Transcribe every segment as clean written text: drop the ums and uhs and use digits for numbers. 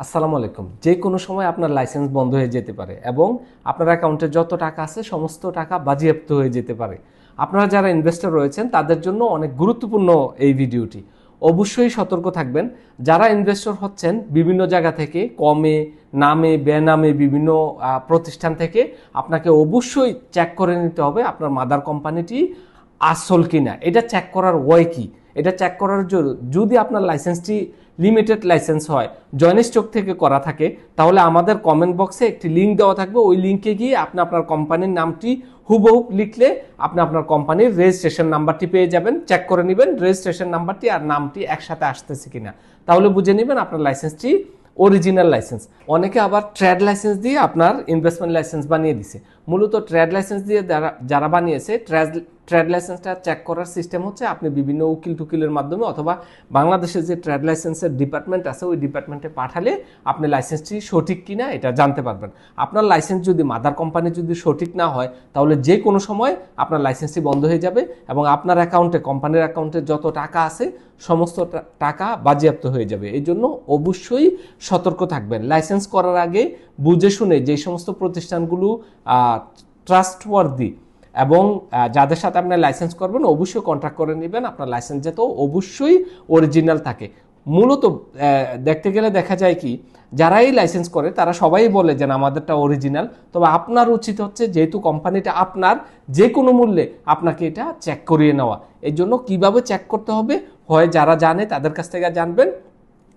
আসসালামু আলাইকুম। যে কোনো সময় আপনার লাইসেন্স বন্ধ হয়ে যেতে পারে এবং আপনার অ্যাকাউন্টে যত টাকা আছে সমস্ত টাকা বাজেয়াপ্ত হয়ে যেতে পারে। আপনারা যারা ইনভেস্টর রয়েছেন তাদের জন্য অনেক গুরুত্বপূর্ণ এই ভিডিওটি। অবশ্যই সতর্ক থাকবেন। যারা ইনভেস্টর হচ্ছেন বিভিন্ন জায়গা থেকে কমে নামে বেনামে বিভিন্ন প্রতিষ্ঠান থেকে আপনাকে অবশ্যই চেক করে নিতে হবে আপনার মাদার কোম্পানিটি আসল কিনা। এটা চেক করার ওয়ে কি? এটা চেক করার জন্য যদি আপনার লাইসেন্সটি লিমিটেড লাইসেন্স হয়, জয়েন্ট স্টক থেকে করা থাকে, তাহলে আমাদের কমেন্ট বক্সে একটি লিঙ্ক দেওয়া থাকবে। ওই লিঙ্কে গিয়ে আপনি আপনার কোম্পানির নামটি হুবহু লিখলে আপনি আপনার কোম্পানির রেজিস্ট্রেশন নাম্বারটি পেয়ে যাবেন। চেক করে নেবেন রেজিস্ট্রেশন নাম্বারটি আর নামটি একসাথে আসতেছে কিনা, তাহলে বুঝে নেবেন আপনার লাইসেন্সটি অরিজিনাল লাইসেন্স। অনেকে আবার ট্রেড লাইসেন্স দিয়ে আপনার ইনভেস্টমেন্ট লাইসেন্স বানিয়ে দিছে। মূলত ট্রেড লাইসেন্স দিয়ে যারা বানিয়েছে, ট্রেড লাইসেন্সটা চেক করার সিস্টেম হচ্ছে আপনি বিভিন্ন উকিল টুকিলের মাধ্যমে অথবা বাংলাদেশের যে ট্রেড লাইসেন্সের ডিপার্টমেন্ট আছে ওই ডিপার্টমেন্টে পাঠালে আপনি লাইসেন্সটি সঠিক কিনা এটা জানতে পারবেন। আপনার লাইসেন্স যদি মাদার কোম্পানি যদি সঠিক না হয় তাহলে যে কোনো সময় আপনার লাইসেন্সটি বন্ধ হয়ে যাবে এবং আপনার অ্যাকাউন্টে, কোম্পানির অ্যাকাউন্টে যত টাকা আছে সমস্ত টাকা বাজেয়াপ্ত হয়ে যাবে। এই জন্য অবশ্যই সতর্ক থাকবেন। লাইসেন্স করার আগে বুঝে শুনে যে সমস্ত প্রতিষ্ঠানগুলো ট্রাস্টওয়ার্দি এবং যাদের সাথে আপনি লাইসেন্স করবেন অবশ্যই কন্ট্যাক্ট করে নেবেন। আপনার লাইসেন্স যাতে অবশ্যই অরিজিনাল থাকে। মূলত দেখতে গেলে দেখা যায় কি, যারাই লাইসেন্স করে তারা সবাই বলে যে আমাদেরটা অরিজিনাল। তবে আপনার উচিত হচ্ছে, যেহেতু কোম্পানিটা আপনার, যে কোনো মূল্যে আপনাকে এটা চেক করিয়ে নেওয়া। এই জন্য কীভাবে চেক করতে হবে হয় যারা জানে তাদের কাছ থেকে জানবেন।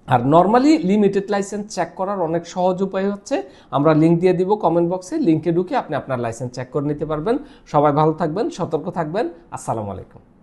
আর নর্মালি লিমিটেড লাইসেন্স চেক করার অনেক সহজ উপায় হচ্ছে, আমরা লিঙ্ক দিয়ে দিব কমেন্ট বক্সে, লিঙ্কে ঢুকে আপনি আপনার লাইসেন্স চেক করে নিতে পারবেন। সবাই ভালো থাকবেন, সতর্ক থাকবেন। আসসালামু আলাইকুম।